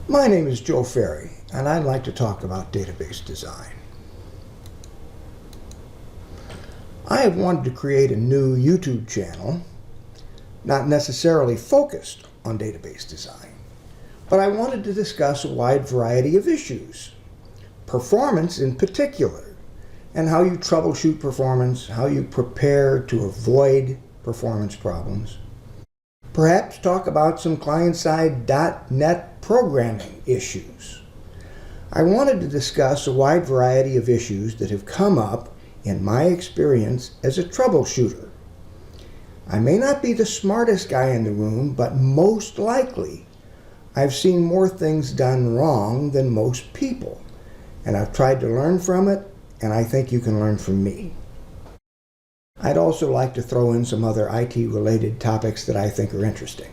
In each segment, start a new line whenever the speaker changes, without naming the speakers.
My name is Joe Ferry, and I'd like to talk about database design. I have wanted to create a new YouTube channel, not necessarily focused on database design, but I wanted to discuss a wide variety of issues, performance in particular, and how you troubleshoot performance, how you prepare to avoid performance problems. Perhaps talk about some client-side .NET programming issues. I wanted to discuss a wide variety of issues that have come up in my experience as a troubleshooter. I may not be the smartest guy in the room, but most likely I've seen more things done wrong than most people, and I've tried to learn from it, and I think you can learn from me. I'd also like to throw in some other IT-related topics that I think are interesting.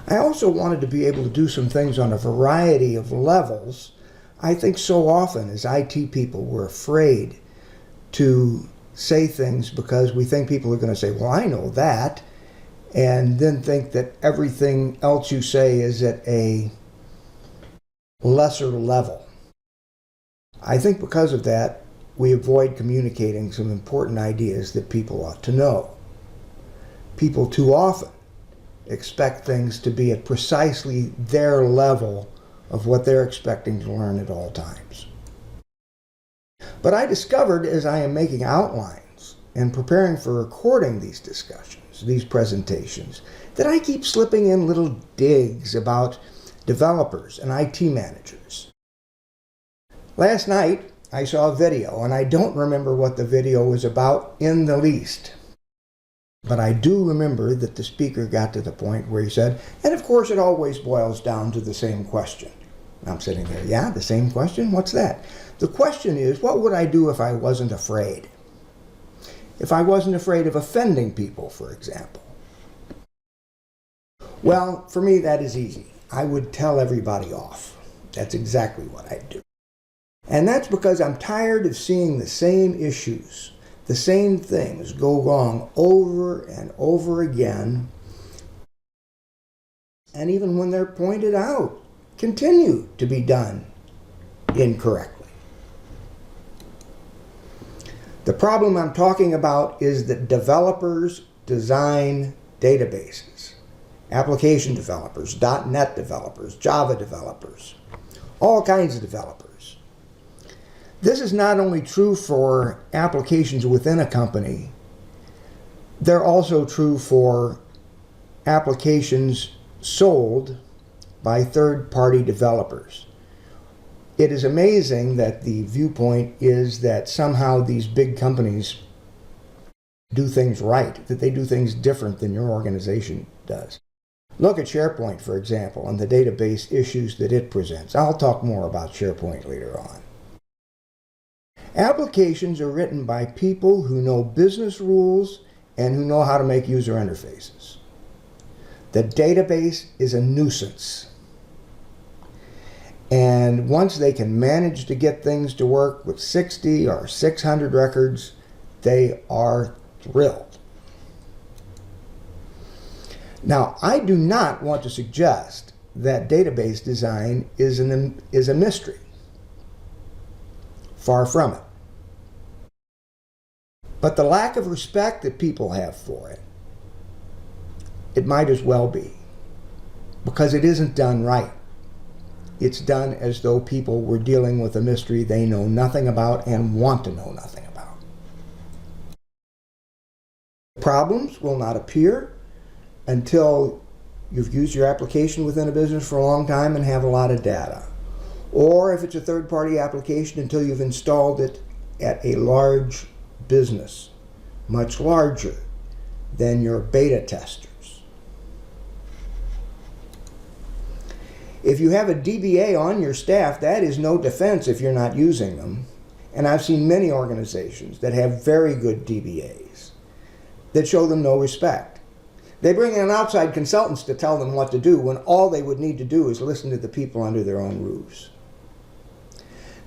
I also wanted to be able to do some things on a variety of levels. I think so often as IT people we're afraid to say things because we think people are going to say, well, I know that, and then think that everything else you say is at a lesser level. I think because of that, we avoid communicating some important ideas that people ought to know. People too often expect things to be at precisely their level of what they're expecting to learn at all times. But I discovered as I am making outlines and preparing for recording these discussions, these presentations, that I keep slipping in little digs about developers and IT managers. Last night, I saw a video, and I don't remember what the video was about in the least. But I do remember that the speaker got to the point where he said, and of course it always boils down to the same question. I'm sitting there, yeah, the same question? What's that? The question is, what would I do if I wasn't afraid? If I wasn't afraid of offending people, for example. Well, for me that is easy. I would tell everybody off. That's exactly what I'd do. And that's because I'm tired of seeing the same issues, the same things go wrong over and over again, and even when they're pointed out, continue to be done incorrectly. The problem I'm talking about is that developers design databases. Application developers, .NET developers, Java developers, all kinds of developers. This is not only true for applications within a company, they're also true for applications sold by third-party developers. It is amazing that the viewpoint is that somehow these big companies do things right, that they do things different than your organization does. Look at SharePoint, for example, and the database issues that it presents. I'll talk more about SharePoint later on. Applications are written by people who know business rules and who know how to make user interfaces. The database is a nuisance. And once they can manage to get things to work with 60 or 600 records, they are thrilled. Now, I do not want to suggest that database design is a mystery. Far from it. But the lack of respect that people have for it, it might as well be. Because it isn't done right. It's done as though people were dealing with a mystery they know nothing about and want to know nothing about. Problems will not appear until you've used your application within a business for a long time and have a lot of data. Or if it's a third-party application, until you've installed it at a large business, much larger than your beta testers. If you have a DBA on your staff, that is no defense if you're not using them. And I've seen many organizations that have very good DBAs that show them no respect. They bring in outside consultants to tell them what to do when all they would need to do is listen to the people under their own roofs.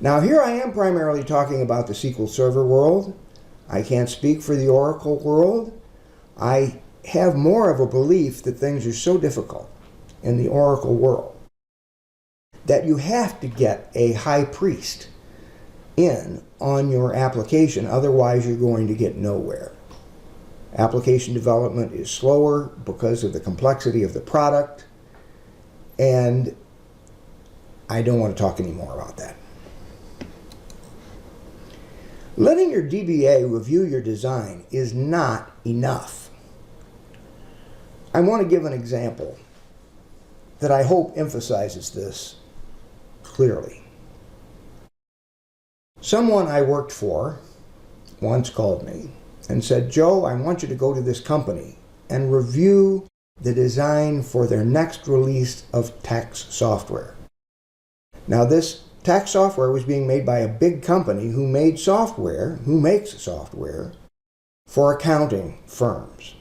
Now here I am primarily talking about the SQL Server world. I can't speak for the Oracle world. I have more of a belief that things are so difficult in the Oracle world that you have to get a high priest in on your application, otherwise you're going to get nowhere. Application development is slower because of the complexity of the product, and I don't want to talk any more about that. Letting your DBA review your design is not enough. I want to give an example that I hope emphasizes this clearly. Someone I worked for once called me and said, "Joe, I want you to go to this company and review the design for their next release of tax software." Now, this tax software was being made by a big company who makes software for accounting firms.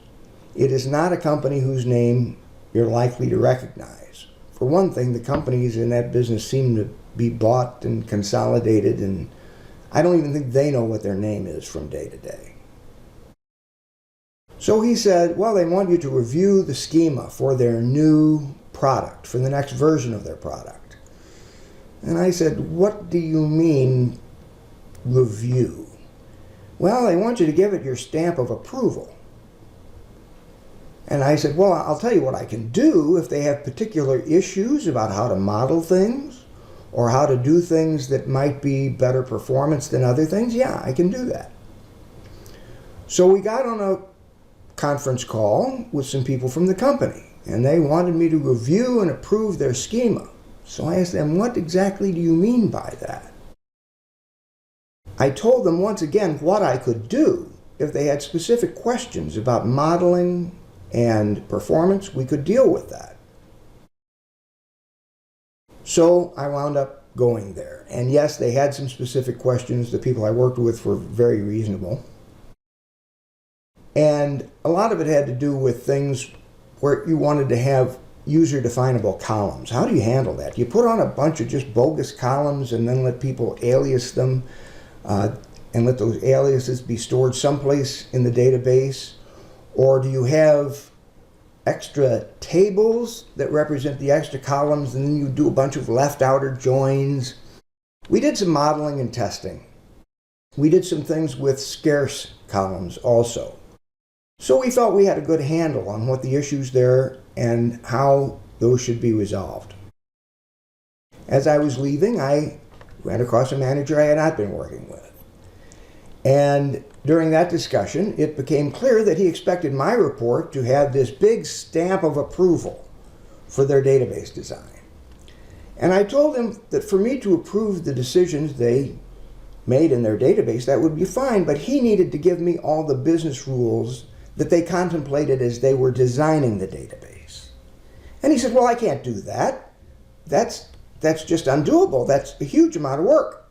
It is not a company whose name you're likely to recognize. For one thing, the companies in that business seem to be bought and consolidated, and I don't even think they know what their name is from day to day. So he said, well, they want you to review the schema for their new product, for the next version of their product. And I said, what do you mean, review? Well, they want you to give it your stamp of approval. And I said, well, I'll tell you what I can do if they have particular issues about how to model things or how to do things that might be better performance than other things. Yeah, I can do that. So we got on a conference call with some people from the company, and they wanted me to review and approve their schema. So I asked them, what exactly do you mean by that? I told them once again what I could do. If they had specific questions about modeling and performance, we could deal with that. So I wound up going there. And yes, they had some specific questions. The people I worked with were very reasonable. And a lot of it had to do with things where you wanted to have user-definable columns. How do you handle that? Do you put on a bunch of just bogus columns and then let people alias them and let those aliases be stored someplace in the database? Or do you have extra tables that represent the extra columns and then you do a bunch of left-outer joins? We did some modeling and testing. We did some things with scarce columns also. So we felt we had a good handle on what the issues there and how those should be resolved. As I was leaving, I ran across a manager I had not been working with. And during that discussion, it became clear that he expected my report to have this big stamp of approval for their database design. And I told him that for me to approve the decisions they made in their database, that would be fine, but he needed to give me all the business rules that they contemplated as they were designing the database. And he said, well, I can't do that. That's just undoable. That's a huge amount of work.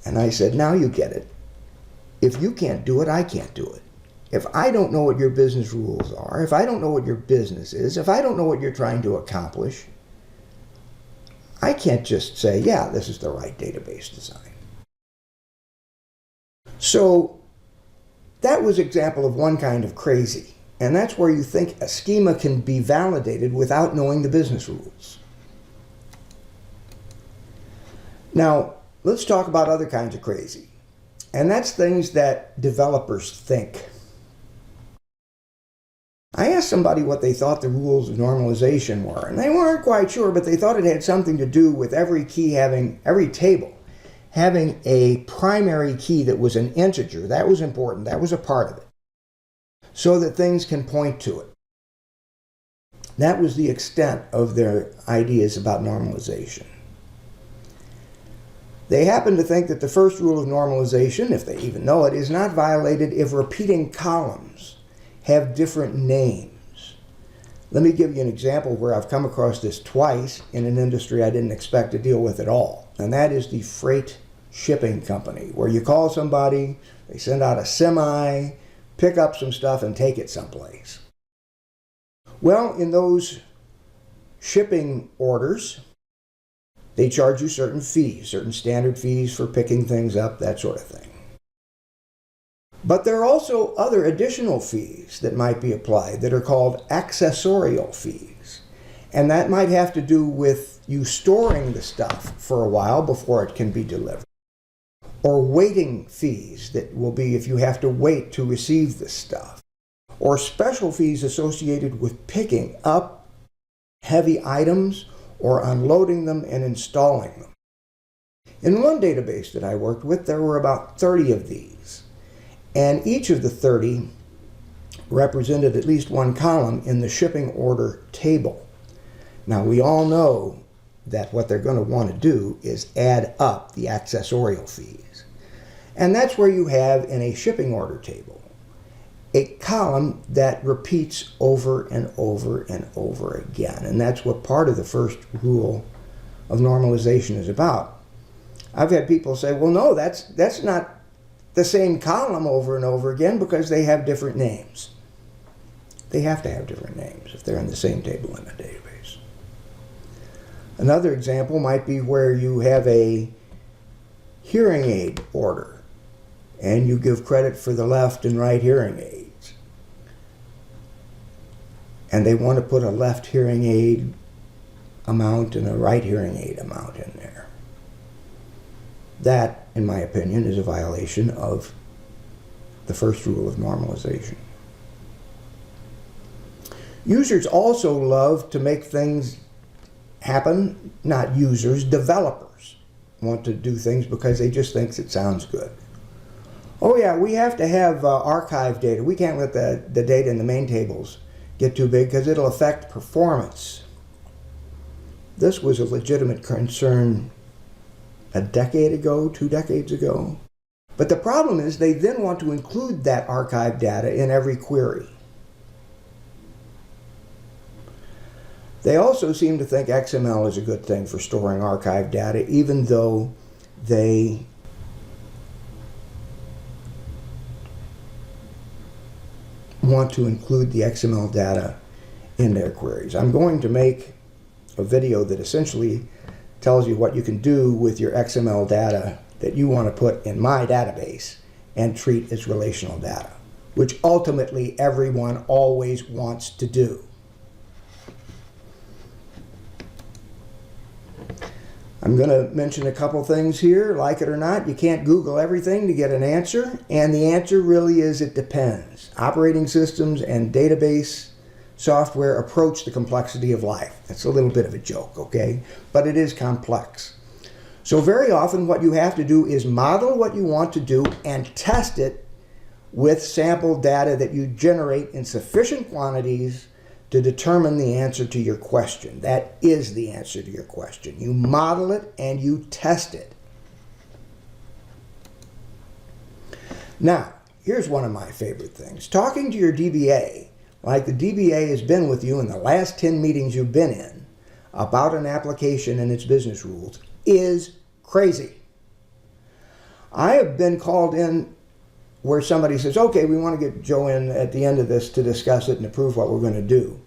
And I said, now you get it. If you can't do it, I can't do it. If I don't know what your business rules are, if I don't know what your business is, if I don't know what you're trying to accomplish, I can't just say, yeah, this is the right database design. So that was an example of one kind of crazy. And that's where you think a schema can be validated without knowing the business rules. Now, let's talk about other kinds of crazy. And that's things that developers think. I asked somebody what they thought the rules of normalization were, and they weren't quite sure, but they thought it had something to do with every table having a primary key that was an integer. That was important. That was a part of it, so that things can point to it. That was the extent of their ideas about normalization. They happen to think that the first rule of normalization, if they even know it, is not violated if repeating columns have different names. Let me give you an example where I've come across this twice in an industry I didn't expect to deal with at all, and that is the freight shipping company, where you call somebody, they send out a semi, pick up some stuff and take it someplace. Well, in those shipping orders, they charge you certain fees, certain standard fees for picking things up, that sort of thing. But there are also other additional fees that might be applied that are called accessorial fees. And that might have to do with you storing the stuff for a while before it can be delivered. Or waiting fees that will be if you have to wait to receive the stuff. Or special fees associated with picking up heavy items or unloading them and installing them. In one database that I worked with, there were about 30 of these. And each of the 30 represented at least one column in the shipping order table. Now, we all know that what they're going to want to do is add up the accessorial fees. And that's where you have in a shipping order table a column that repeats over and over and over again. And that's what part of the first rule of normalization is about. I've had people say, well, no, that's not the same column over and over again because they have different names. They have to have different names if they're in the same table in a database. Another example might be where you have a hearing aid order and you give credit for the left and right hearing aids. And they want to put a left hearing aid amount and a right hearing aid amount in there. That, in my opinion, is a violation of the first rule of normalization. Users also love to make things happen. Not users, developers want to do things because they just think it sounds good. Oh yeah, we have to have archive data. We can't let the data in the main tables get too big because it'll affect performance. This was a legitimate concern a decade ago, 2 decades ago. But the problem is they then want to include that archive data in every query. They also seem to think XML is a good thing for storing archive data, even though they want to include the XML data in their queries. I'm going to make a video that essentially tells you what you can do with your XML data that you want to put in my database and treat as relational data, which ultimately everyone always wants to do. I'm going to mention a couple things here. Like it or not, you can't Google everything to get an answer, and the answer really is it depends. Operating systems and database software approach the complexity of life. That's a little bit of a joke, okay? But it is complex. So very often what you have to do is model what you want to do and test it with sample data that you generate in sufficient quantities to determine the answer to your question. That is the answer to your question. You model it and you test it. Now, here's one of my favorite things. Talking to your DBA, like the DBA has been with you in the last 10 meetings you've been in, about an application and its business rules, is crazy. I have been called in where somebody says, okay, we want to get Joe in at the end of this to discuss it and approve what we're going to do.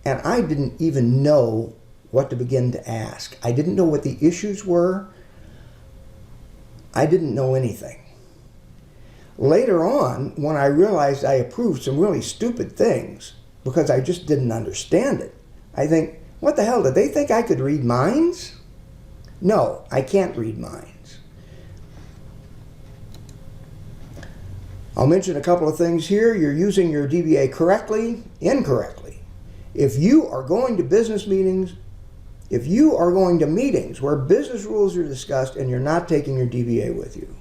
And I didn't even know what to begin to ask. I didn't know what the issues were. I didn't know anything. Later on, when I realized I approved some really stupid things because I just didn't understand it, I think, what the hell, did they think I could read minds? No, I can't read minds. I'll mention a couple of things here. You're using your DBA correctly, incorrectly. If you are going to business meetings, if you are going to meetings where business rules are discussed and you're not taking your DBA with you.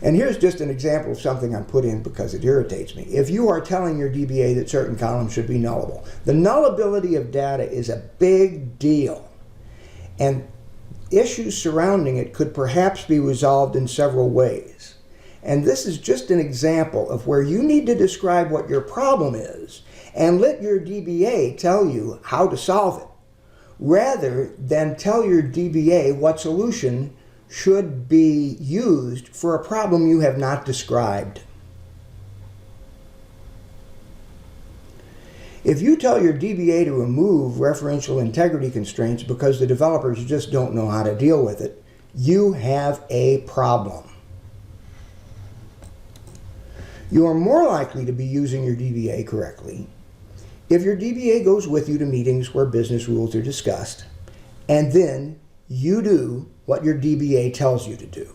And here's just an example of something I put in because it irritates me. If you are telling your DBA that certain columns should be nullable, the nullability of data is a big deal. And issues surrounding it could perhaps be resolved in several ways. And this is just an example of where you need to describe what your problem is and let your DBA tell you how to solve it, rather than tell your DBA what solution should be used for a problem you have not described. If you tell your DBA to remove referential integrity constraints because the developers just don't know how to deal with it, you have a problem. You are more likely to be using your DBA correctly if your DBA goes with you to meetings where business rules are discussed, and then you do what your DBA tells you to do.